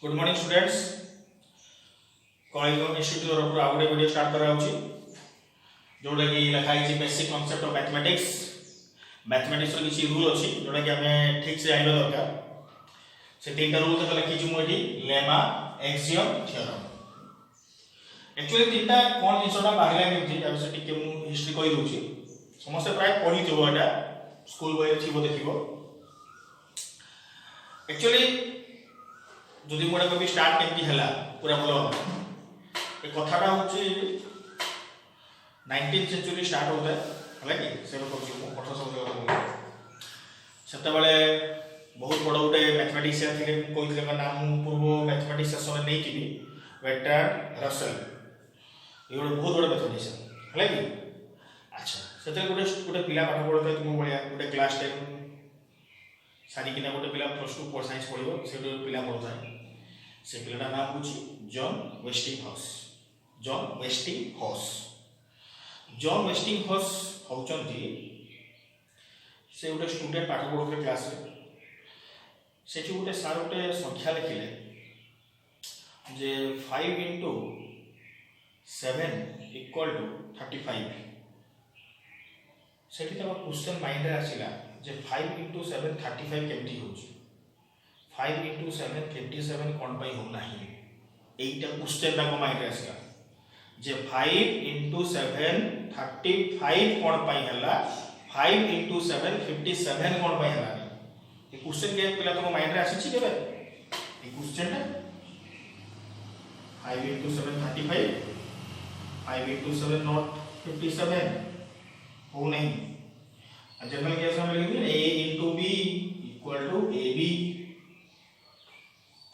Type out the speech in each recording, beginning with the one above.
Good morning students. College institute तरफ आउ गोटे वीडियो स्टार्ट करा जोटा कि लिखाई basic concept of mathematics. Mathematics किसी रूल अच्छी जोटा कि आम ठीक से जानवा दरकार। से तीन रूल तक लिखी मुझे लेमा एक्सियम थ्योरम। एक्चुअली तीनटा कौन जिनसा बाहर टे हिस्ट्री कही दूसरी समस्त प्राय पढ़ी यहाँ स्कूल बही थी देख। एक्चुअली जदि मुझे कभी स्टार्ट केमती है पूरा भल कथाटा हूँ 19th सेंचुरी स्टार्ट होता है कि से 1800 से बहुत बड़ गोटे मैथमेटिशियन थे कहते नाम पूर्व मैथमेटिक्स सेसन नहीं कि बेर्ट्रांड रसेल ये गोटे बहुत बड़ा मैथमेटिशियन है कि। अच्छा से गोटे गोटे पिला पाठ पढ़ता है तुम भाया गोटे क्लास 10 सारिकिना गोटे पिला +2 साइंस पढ़ो से पिला पढ़ता है। से पिलाटा नाम हूँ जॉन वेस्टिंगहॉस। जॉन वेस्टिंगहॉस जॉन वेस्टिंगहॉस होचंती से गोटे स्टूडेंट पाठ पढ़ुते क्लास से गोटे सार गोटे संख्या लिखिले जे 5 × 7 = 35। से क्वेश्चन माइंड आसला जे 5 × 7 35 केमती हो 5 × 7 57 कौन पाई हो नहीं एटा क्वेश्चन ताको माइंड आसला जे 5 × 7 35 कौन पाई हला 5 × 7 57 कौन पाई हला ए क्वेश्चन के पिला तो माइंड रे आसी केबे ए क्वेश्चन ता 5 × 7 35 5 × 7 नॉट 57 हो नहीं। जनरल केस में लिख दिए a × b = ab।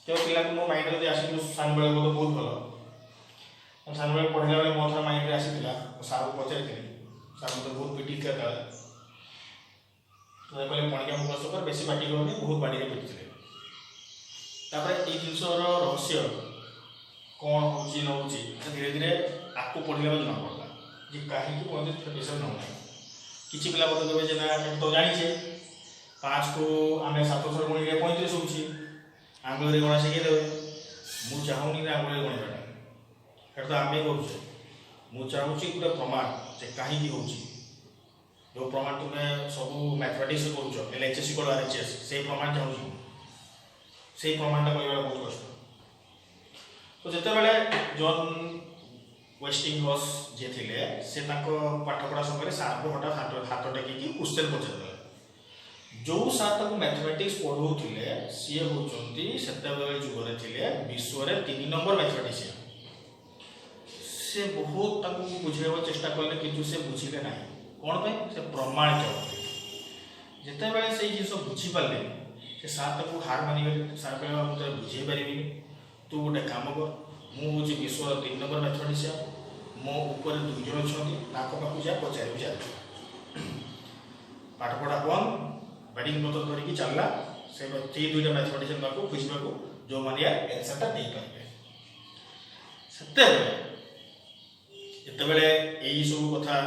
जो पिला को माइंड रे आसी सान बेले को तो बहुत भलो सान बेले पढ़ला बेले मो थर माइंड रे आसीला सार को पचार के सार तो बहुत पिटी के था तो कहले पणिका मुखस पर बेसी पाटी करने बहुत पाटी रे पिटले। तापर ए जिंसर रहस्य कौन होची न होची धीरे धीरे आपको पढ़ला जना पड़ला जे काहे कि कोन प्रोफेसर न होना किछि पिला बत देबे जे ना तो जानि छे 5 को आमे 700 गुणी रे 35 होची आंगुल रे गणा शिखे देबे मु चाहूनी ना आंगुल रे गणा तो आमे करू मु चाहूची पूरा प्रमाण जे काहे कि होची जो प्रमाण तुमे सब मैथमेटिक्स करूछो एलएचएस को आरएचएस से प्रमाण चाहूची से प्रमाणटा कहबा बहुत कष्ट। तो जते बेले जॉन वेस्टिंगहॉस जे थिले से ताको पाठ पढ़ा समय सार को हठात हाथ टेकी क्वेश्चन पचार जो सार तक मैथमेटिक्स पढ़ौले सी होती जुगरे थे विश्व रे 3 नंबर मैथमेटिशियन। से बहुत बुझेब चेष्टा कले कि से बुझिले ना कौन पे से प्रमाण जिते बड़े से जिस बुझीपारे से सार तक हार मानिगले सार कह मुझे बुझे पारि तू गोटे कम कर मुझे विश्व 3 नंबर मैथमेटिशियन मो ऊपर 2 जन अच्छा पाक जा पचार जा पाठ पढ़ा बंद बैटिंग पत्र धरिकी चलला से 2टा मैथमेटिशियन को बुझा जो मैंने एनसरटा नहीं पारे से जिते यही सब कथा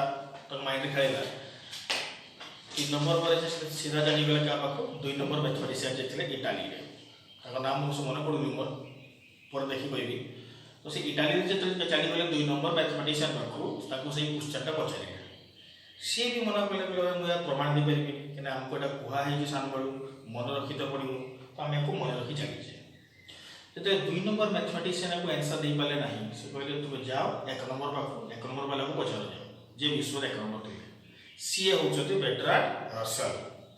तो माइंड खेला 3 नंबर पर सीधा जानीगले क्या पाक 2 नंबर मैथमेटिशियन जे थे इटाली नाम मुझे मन पड़ूनी मोर पर देखी कहि तो से इटाली जो चलीगले 2 नंबर मैथमेटिशियन पाक से क्वेश्चन पचारे सी भी मन कले मुझे प्रमाण दे पारि कि आमको यहाँ कहुई सान बड़ू मन रखी तो पड़ो तो आम को मन रखी चलीजे जो 2 नंबर मैथमेटिशियन को आंसर दे पारे ना से कहले तुम जाओ 1 नंबर पाक 1 नंबर वाला को पचार जाओ जे विश्व 1 नंबर थे सी हूँ बेर्ट्रांड रसेल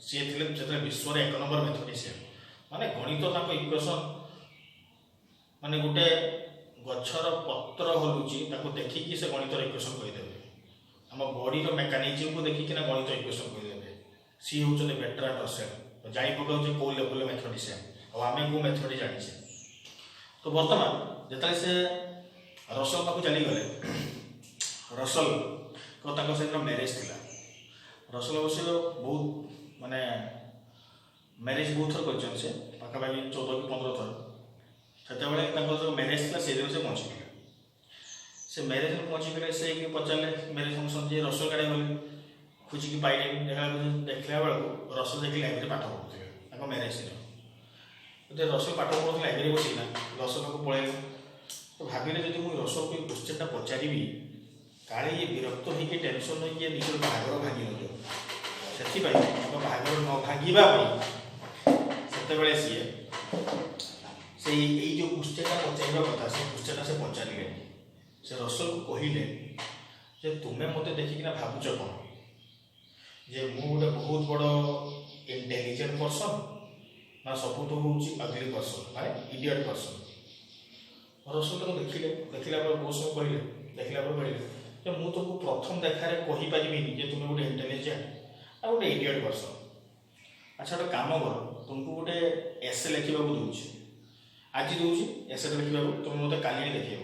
सी थे जो विश्व 1 नंबर मैथमेटिशियन माने गणित इक्वेशन माने गोटे गछर पत्र हलुची देखिकी से गणित इक्वेशन कहीदेवे आम बॉडी मेकानिज्म को देखिकिना गणित इक्वेशन कहीदेवे सी हूँ बेर्ट्रांड रसेल जाई पकाऊ कौ लेवल मैथमेटिशियन आम को मैथमेटिक्स जानी। तो बर्तमान जिते से रसेल पाक चलीगले रसेल को से मैरेज थी रसेल अवश्य बहुत माने मैरेज बहुत थर कर पाखापाखि 14 कि 15 थर से जो मैरेज था से दिन से पहुँची से मैरेज में पहुँची गले से पचारे मैरेज फंक्शन जी रसेल गाड़ी गले खोजिकी पाइले देखला बेलू रसेल देखिए लाइब्रेरी पाठ पढ़ुते मैरेज दिन तो रसल पाठ पढ़ुला एग्री बसला रसल को पढ़े तो भाविले जब मुझे रसल को क्वेश्चनटा पचारि काले ये विरक्त होगी टेनसन होगी निज बाहागर भांगी से बाहागर न भांगे सी से जो क्वेश्चनटा पचार कथा से क्वेश्चनटा से पचारे से रसल को कहले जे तुम्हें मत देखिकिना भावुच कौन जे मु गोटे बहुत बड़ इंटेलिजेंट पर्सन ना सब तो हूँ अगली पर्सन माने इडियट पर्सन रसल को देखला बहुत समय कहले देखला कहले जे मु तुमको प्रथम देखार कहीपरि जे तुम गोटे इंटेलिजेंट आ गोटे इडियट पर्सन अच्छा गोटे काम कर तुमको गोटे एसे लिखा दूसरी आज दूसरी एसेटा लिखा तुम मत काली देखेब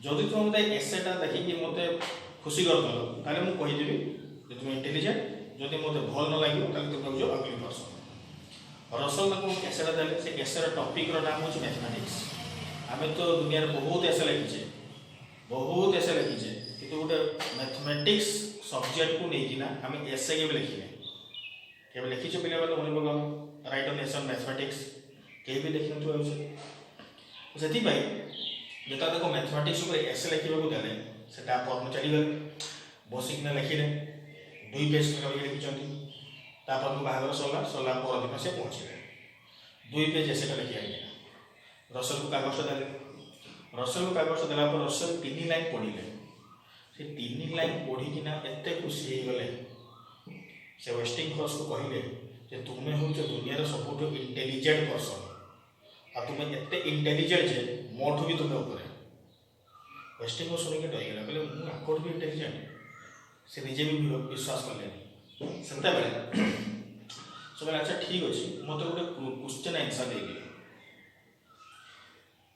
जदि तुम मत एसेटा देखिए मत खुशी करदेल ताले मुझे कहीदेवी जे तुम इंटेलिजेंट जदि मत भल न लगे तुम हो अगली पर्सन रसल को एसेटा देले से एसेर टॉपिक नाम हूँ मैथमेटिक्स आम तो दुनिया बहुत एसे लिखीचे कि गोटे मैथमेटिक्स सब्जेक्ट को लेकिन आम एसे के लिखिने के लिखीचे पे मन राइट ऑन एसे मैथमेटिक्स कहीं भी लिखी नए से जो देखो मैथमेटिक्स एसे लिखा देने से फर्म चलीगले बसिकिना लिखिले 2 पेज लिखिं तापर बाहर सरला परदिन से पहुँचे 2 पेज एसेटा लिखी आए रसल को कागज देले रसल को कागज देला पर रसल 3 लाइन पढ़िले से 3 लाइन पढ़िकिना एते खुशी हो गले से वेस्टिंगहॉर्स को कहले जे तुम्हें हूँ दुनिया सब इंटेलिजेंट पर्सन आ तुम्हें एते इंटेलिजेंट जे मोठू भी तुम्हें ऊपर वेस्टिंगहॉर्स शुणिक डरगला कहले मुझे आकोट भी इंटेलिजेंट से निजे भी विश्वास कले से अच्छा ठीक अच्छे मत गोटे क्वेश्चन आंसर दे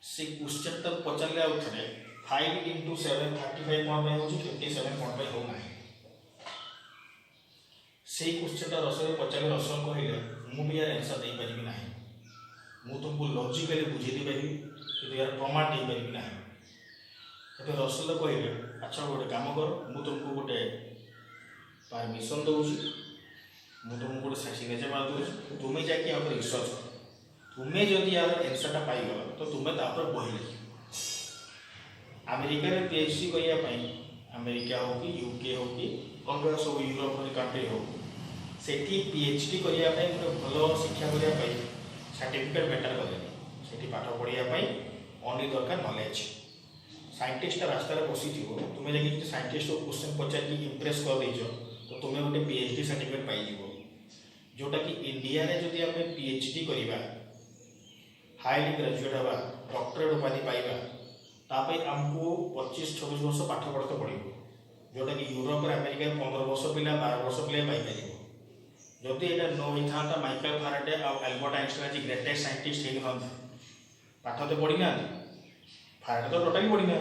से क्वेश्चन तक पचारे आउ थे 5 into 7 35 कौन हो 57 कौन होना से क्वेश्चन रसल पचारे रसल कहले मुझे यार आंसर दे पारि ना मुझे तुमको लॉजिकली बुझे पारि कि यार प्रमाण दे पारि ना तो रसल कहले अच्छा गोटे काम कर मुझे तुमको गोटे परमिशन दूसरी मुझे तुमको गोटे सिग्नेचर मार दूसरी तुम्हें जाकि रिसर्च कर तुम्हें जदि यार एनसरटा पाइगल तो तुम्हें तापर बही लिख अमेरिका रे पीएचडी करने अमेरिका हो कि यूके हो कि अलग सब यूरोप कंट्री हो सेठी पीएचडी करने गोटे भल शिक्षा करने सर्टिफिकेट बेटर करें पाठ पढ़ाई ओनली दरकार नॉलेज साइंटिस्ट रास्तार बसी तुम्हें जाकि साइंटिस्ट को क्वेश्चन पचार इम्प्रेस कर देच तो तुम्हें गोटे पीएचडी सर्टिफिकेट पाइज जोटा कि इंडिया रे जदि आम पीएचडी करवा हाईली ग्रेजुएट हवा डॉक्टरेट उपाधि पाइबा तापर आमको 25-26 वर्ष पाठ पढ़ते पड़ो जोटा कि यूरोप अमेरिका 15 वर्ष पिला 12 वर्ष पिला पाइपर जदि यहाँ न होता माइकल फाराडे और एल्बर्ट आइंस्टाइन आज ग्रेटेस्ट साइंटिस्ट हो पाठ तो पढ़ी ना फाराडे तो टोटाली पढ़ी ना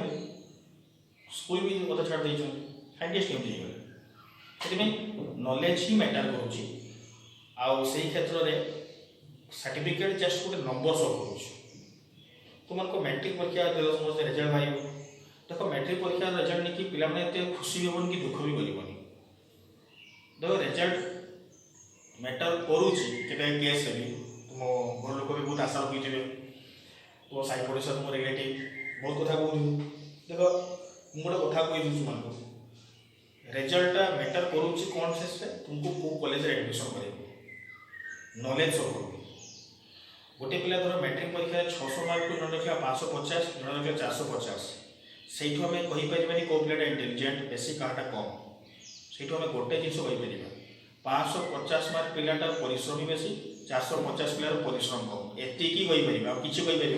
स्कूल भी मत छाड़ दे साइंटिस्ट केमी से नॉलेज ही मैटर करुँच से क्षेत्र में सर्टिफिकेट जस्ट गोटे नंबर शो करुँच तुमको मैट्रिक परीक्षा देल समझते रिजल्ट बाहर देख मैट्रिक परीक्षा रिजल्ट नहीं कि पे खुशी हेबन कि दुख भी करनी देख रिजल्ट मैटर करुँचे केस भी तुम घर लोक भी बहुत आशा रखी तुम साई पड़ोसा तुम रिलेटिव बहुत कथा कहते देख मुझे कथा कही तुम रिजल्टा मैटर करुँच कौन से तुमको कौ कॉलेज एडमिशन कर नॉलेज सब करूँ गोटे पिला धर मैट्रिक परीक्षा 600 मार्क को जन रखा 550 जन रखा 450 से आम कहीपर कौ पिलाटा इंटेलिजेंट बेसी कहाटा कम से आम गोटे जिन कहीपर 550 मार्क पिलाटा परिश्रमी बेसी 450 पिलार परिश्रम कम एतिकी कहीपर किसी कहीपर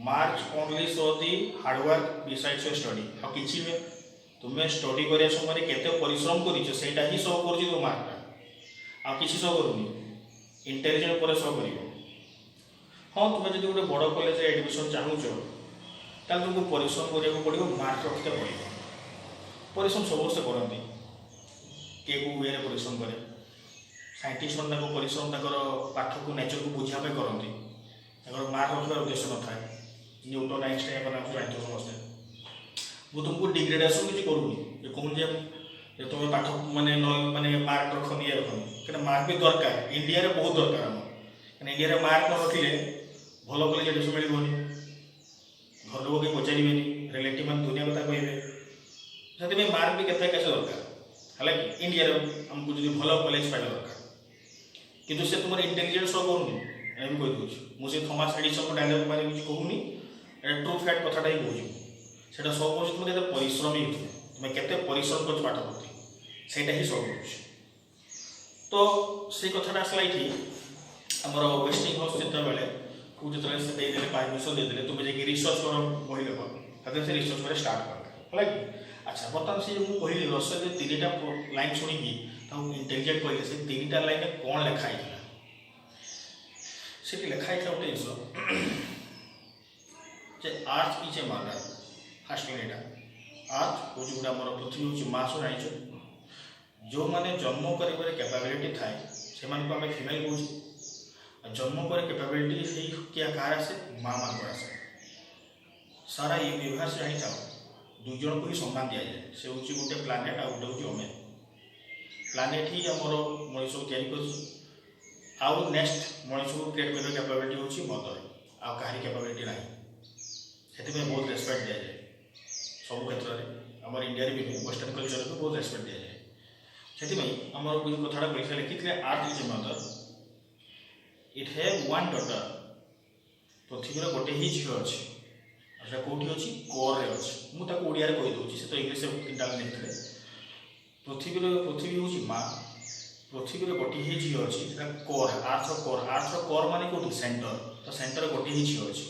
marks only show the hard work besides your study आ किसी में तुम्हें स्टडी करने समय केते परिश्रम करा ही शो कर मार्कटा आ किसी शो करूनी इंटेलिजेंट पर शो कर हाँ तुम्हें जो गोटे बड़ कॉलेज एडमिशन चाहूच तुमको परिश्रम करा पड़ो मार्क रखते पड़ो परिश्रम समस्ते करती किए को वे परिश्रम करे साइंटिस्ट मैंने परिश्रम पाठ को नेचर को बुझापी करती मार्क रखार उद्देश्य न था न्यूटन आइंस्टाइन जानते समस्ते मुझे तुमको डिग्रेडेसन किसी करूनी कहूँ तुम पाठ माने मार्क रखनी ये रखनी क्या मार्क भी दरकार इंडिया रे बहुत दरकार इंडिया मार्क न रखिले भल कॉलेज एडमिशन मिलबनी, घर लोग कहीं पचारे रिलेटिव मैंने दुनिया कथा कहे से मार्क भी केते कैसे दरकार है कि इंडिया आमको जो भल कॉलेज पाइबा दरकार किंतु से तुम इंटेलिजेंस शो करूनी भी कही दूसरी मुझे थॉमस एडिसन को डायलॉग मारे कुछ कहूनी ट्रू फैक्ट कथाटा ही कहूँ से सब कौन तुम के परिश्रमी हो तुम के परिश्रम कर पाठ प्रति से सब कह तो से कथाटा आसला ये आमर वेस्टिंग हाउस जिते बेले जो देदेले परमिशन देदेले तुम जाकि रिसर्च कर बही देव से रिसर्च कर स्टार्ट कर है कि अच्छा बर्तमान से मुझे कहली रसर जो 3टा लाइन शुणिकी इंटेलिजेंट कहले से 3टा लाइन कौन लिखाई से लिखाई गोटे जिन earth is a mother fast line यहाँ अर्थ हूँ गोटे आम पृथ्वी हूँ माँ सब जान जो मैंने जन्म कर कैपेबिलिटी थाए से आम फिमेल कहे जन्म कर कैपेबिलिटी क्या कार आसे माँ मान आसे सारा यूनिवर्स जानी था दुई जन को ही सम्मान दि जाए से हूँ गोटे प्लानेट आ गोटे हूँ ओमेन प्लानेट ही आमर मनीष को या आउ नेक्स्ट मनीष को क्रिएट कर कैपेबिलिटी हूँ मदर आ कहार कैपेबिलिटी ना से बहुत रेस्पेक्ट दि जाए सब क्षेत्र में आम इंडिया भी वेस्टर्न कल्चर को बहुत रेस्पेक्ट दि जाए से आम कथा कही लिखी earth is a mother it have one daughter पृथ्वी गोटे ही झील अच्छी से कौटी अच्छी कोर रे अच्छी मुझे ओडिया कहीदे से तो इंग्लीश 3टा लिखते पृथ्वी हूँ माँ पृथ्वी गोटे ही झील अच्छी कोर आर्थ कोर मान कौटी सेंटर तो सेंटर गोटे ही झील अच्छी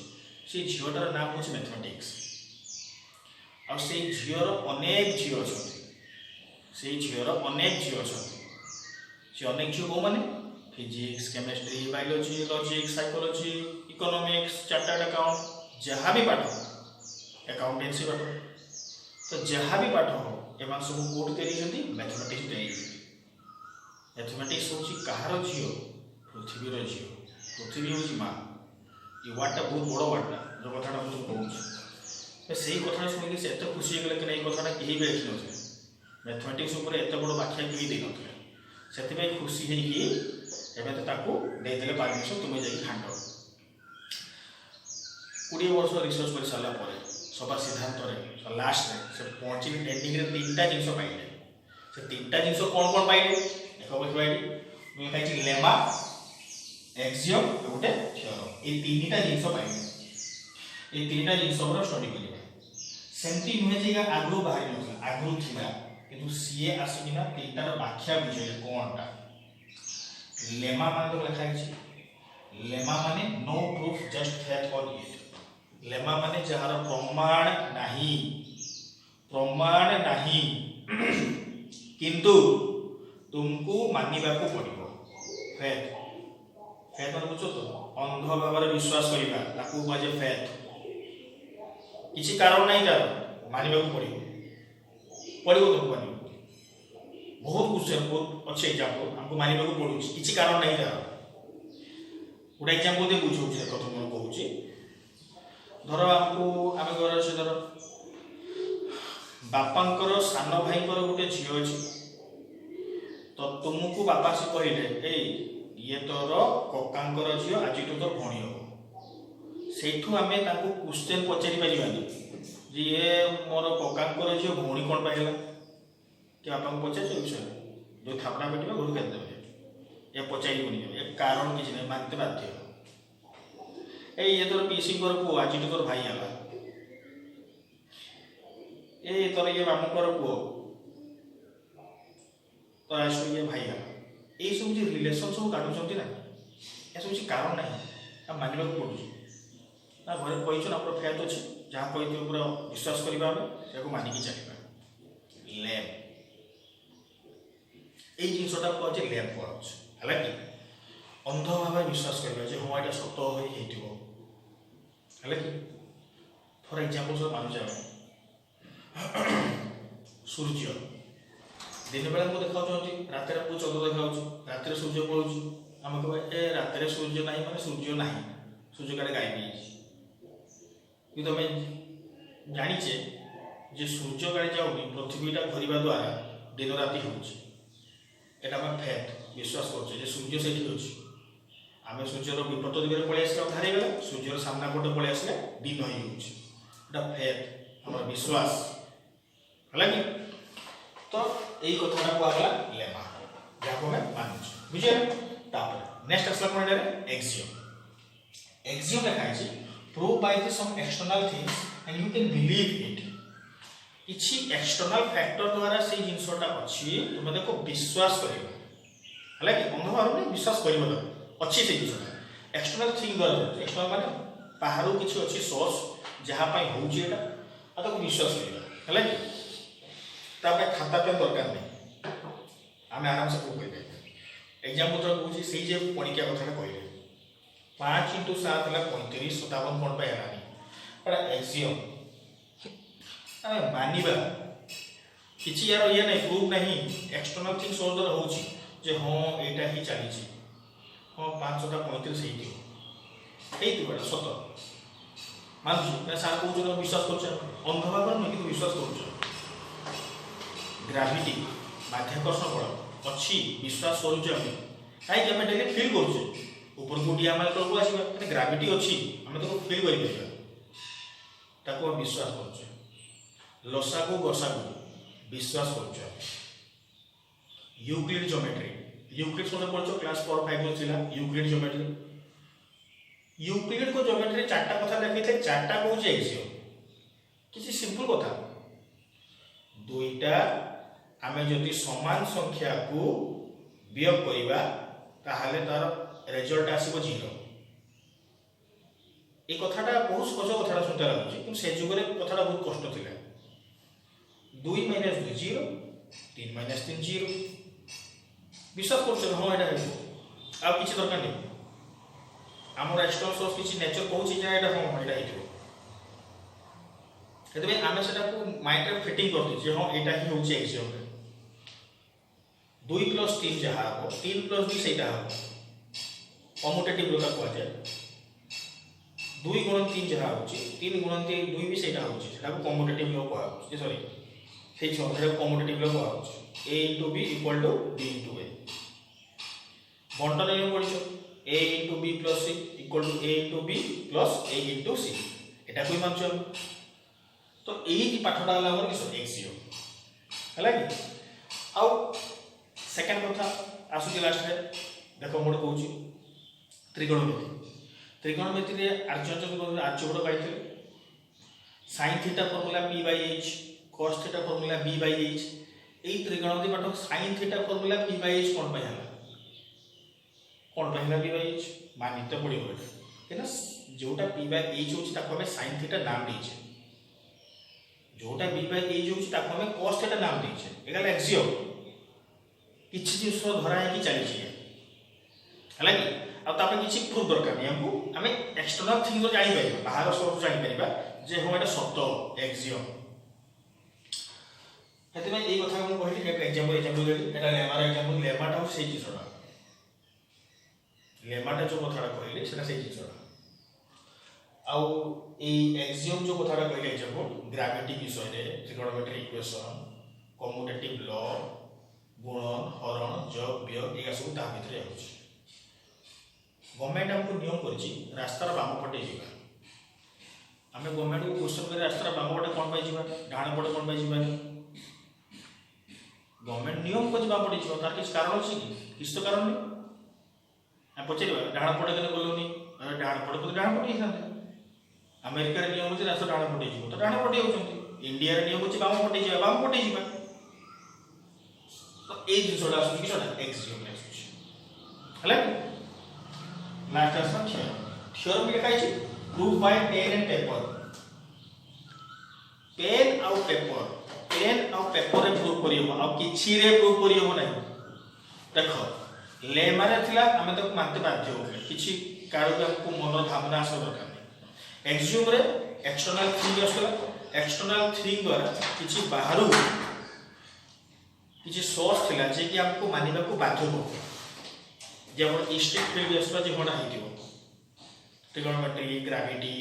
से झीलटार नाम हूँ मैथमेटिक्स आ से झीर अनेक झी अच्छा से झीर अनेक झी अच्छा से अनेक झी कौ मैंने physics chemistry biology logic psychology economics chartered account जहाँ भी पाठ अकाउंटेंसी पाठ तो जहाँ भी पाठ हो एम सब कौट तैयारी मैथमेटिक्स तैयारी मैथमेटिक्स हूँ कहार झील पृथ्वीर झील पृथ्वी हूँ माँ ये वार्डटा बहुत बड़ वार्डटा जो कथा मुझे कहूँ से कथा शुणी से एत खुशी होगले कि कथा कहीं भी देखी ना मैथमेटिक्स एत बड़ व्याख्या कहीं दे ना से खुशी होते देदेले परमिशन तुम्हें जाकि खांड 20 वर्ष रिसर्च कर सारापर सभा सिद्धांत लास्ट से पहुँची एंडिंग 3टा जिन पाइले से 3टा जिन कौन कौन पाइले देख लिखाई लेमा एक्सियम गोटे थ्योरम ये 3टा जिन पाइले ये 3टा जिन स्टडी करेंगे सेमती नुहे जे आगु बाहरी ना आगु थी कि सी आसिकिना 3टार व्याख्या बुझे कौनटा लेमा मान तो लिखाई लेमा माने no proof just fact on it lemma माने जार प्रमाण नहीं किंतु तुमको मानिबा को पड़िबो फैक्ट फैक्ट माने बुझो तो अंध भाव विश्वास करिबा ताकू बाजे फैक्ट किसी कारण नहीं तार मानिबा को पड़िबो तुमको मानिबो बहुत क्वेश्चन बहुत अच्छे एग्जांपल हमको मानिबा को पड़ू किसी कारण नहीं तार गोटे एग्जांपल दे बुझाऊँ देख तुम कहूँ धर आमको आम घर अच्छे धर बापांकर सान भाई गोटे झी अच्छी तो तुमको बापा से कहले ये तोर ककांकर झी आज तोर भणी हम से आम क्वेश्चन पचारि पारानी जे ये मोर ककांकर झी भणी कौन पाइला कि बापा को पचार विषय जो थापना पिटे घर के ये पचारि ये कारण किसी नहीं मानते बाध्य ये तोर पीसी पुओ आज तोर भाई है ये तोर ये मामूकर पुओ तो आज ये भाई है ये सब जो रिलेसन सब काटुंट ना ये सब कारण ना मानवा पड़ू ना घर कही ना पूरा फैट अच्छे जहाँ कही पूरा विश्वास करवा मानिकी चलवा लैब ये जिनसा कहे लैब कह है कि अंध भाव विश्वास करवा हाँ यहाँ सत हो कि फॉर एग्जांपल सब मानुचे सूर्य दिन बेला को देखा रात को चंद्र देखा रात सूर्य पड़ू आम कह रात सूर्य ना माने सूर्य ना सूर्य काड़े गायब कि तुम जाचे जे सूर्य काड़े जाऊनी पृथ्वीटा घरवा द्वारा दिन राति होगा फैक्ट विश्वास कर सूर्य से अच्छी आम सूर्यर विपरीत दिगरे पलि आस अंधार गला सूर्यर सामना पटे पलि आसले दिन हो फेथ आम विश्वास है कि तो यही कथा कहला लेमा जहाँ हमें मानुछ बुझे नेक्स्ट आसला कौन एक्सियम एक्सियम लिखा है prove by the some external things and you can believe it किसी एक्सटर्नल फैक्टर द्वारा से जिनसटा अच्छी तुम देखो विश्वास कर अंधभाव नहीं विश्वास कर अच्छी से जिनसा एक्सटर्नल थिंग द्वारा एक्सटर्नल माने बाहर किसी अच्छी सोर्स जहाँपाई होता विश्वास करवा है कि खाता पेन दरकार नहीं आम आराम से प्रूव कर एग्जाम्पल तो कौन से पणिकिया कथा कहले 5 × 7 है 35 57 कौन पे है एक्सियम आम मानिबा किसी यार ये नहीं प्रूफ नहीं एक्सटर्नल थिंग सोर्स द्वारा होची जे हाँ एटा ही चली हाँ 5टा 35 बड़ा सत मानुछ सार कौन विश्वास कर अंधभाव नहीं कि विश्वास कर ग्राविटी माध्याकर्षण बल अच्छी विश्वास करुचे कहीं आम डेली फिल करुचे ऊपर को उठिया आम तौक आसवा ग्राविटी अच्छी आम तो फिल कर विश्वास करुचे लसा को गसा को विश्वास करुचे यूक्लिड ज्योमेट्री यूक्लिड समझ पढ़ो क्लास 4-5 यूक्लिड ज्योमेट्री यूक्लिड को ज्योमेट्री 4टा कथा देखी थे 4टा कौन एक्सियम किसी सिंपल कथा दुईटा आम जदि समान संख्या को वियोग करवा ताहले तार रिजल्ट आसो 0 ये कथाटा बहुत सहज कथा शुणता लगुच कि से जुगे कथा बहुत कष्ट था 2 - 2 0 3 - 3 0 विश्वास कर हाँ यहाँ आ कि दरकार नहीं आम एक्सटर्नल सोर्स किसी नेचर कहूँ हाँ यहाँ से आम से माइंड में फिटिंग कर हाँ यहाँ ही हूँ एक्सियम 2 + 3 जहाँ हम 3 + 2 से हम कम्यूटेटिव लता कहुए 2 × 3 जहाँ हो 3 × 2 भी से कम्यूटेटिव लो कहुए सॉरी से कम्यूटेटिव लो कहुए A × B = B × A बंटन नियम पढ़ A × B + C = A × B + A × C एटा कोई मानछ तो यही पाठटा है आम एक्सियम है कि आउ सेकेंड कथा आसूची लास्ट रे देखो मोटे कहूँ त्रिकोणमिति आर्यभट्ट पाई sin theta formula P/H cos theta formula B/H यही त्रिकोणमिति पाठ sin थीटा फॉर्मूला P/H कौन पे P/H मानित पड़ो क्या जोटा P/H हो sin थीटा नाम दीचे जोटा B/H हो cos थीटा नाम दीचे एगला एक्सियम किसी जिस धरा है चली है कि आगे किसी प्रूफ दरकार नहीं हमको आम एक्सटर्नल थिंग तो जापर बाहर सोर्स जापर जे हाँ यहाँ सत एक्सियम से यही कथा मुझे कहली एग्जाम्पल देली लेमार एग्जाम्पल लेमाटा हूँ से जिनसा लेमाटा जो कथा कहली से जिनसा आउ एक्सियम जो कथा कहली एग्जाम्पल ग्राविटी विषय ट्रिगोनोमेट्रिक इक्वेशन कम्यूटेटिव लॉ गुणन हरण जग वियोग ये सब भितर आउछ गवर्नमेंट हमको नियम कर रास्तार बाम पटे जावा आम गवर्नमेंट को क्वेश्चन कर रास्तार बाम पटे कौन पाई जावा डाण पटे कौन पाई जावा गवर्नमेंट नियम को बाम पटे जावा तार किसी कारण अच्छी किसी तो कारण नहीं आम पचार डाण पटे के गलुनी डाण पटे तो डाण पटे ही अमेरिकार नियम अच्छे रास्ता डाण पटे जाव तो डाण पटे जाऊँ इंडिया नियम अच्छे बाम पटे जावा बाम पटे जावा तो ये जिनसा आसूँ एक्सियम है लास्ट आसला थ्योरम लिखा है proof by pen and paper pen आउ पेपर रे प्रूफ करी हो आ किछि रे प्रूफ करी हो नहीं देखो लेमा रे थिला हमें तो मानते बाध्य हो किछि कारो के हमको मन भावना आस दरकार नहीं एक्सियम रे एक्सटर्नल थिंग आसला एक्सटर्नल थिंग द्वारा किछि बाहरु किछि सोर्स थिला जे कि हमको मानिबा को बाध्य हो जब स्ट्रिक्ट फील्ड आसवा जे होना हिथिबो ट्रिगोनोमेट्री ग्रेविटी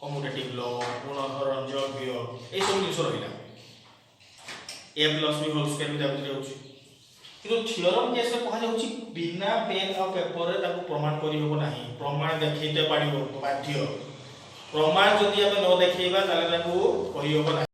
कम्यूटेटिव लॉ गुणन हरण जग वियोग ए सब जिंस रहिला a + b होल स्क्वायर भी दाबित रहउछि କିନ୍ତୁ ଥିଓରମ୍ କେସରେ କୁହାଯାଉଛି ବିନା ପେନ୍ ଆଉ ପେପରରେ ତାକୁ ପ୍ରମାଣ କରିହେବ ନାହିଁ, ପ୍ରମାଣ ଦେଖେଇତେ ପଡ଼ିବ ବାଧ୍ୟ। ପ୍ରମାଣ ଯଦି ଆମେ ନ ଦେଖେଇବା ତାହେଲେ ତାକୁ କହିହେବ ନାହିଁ।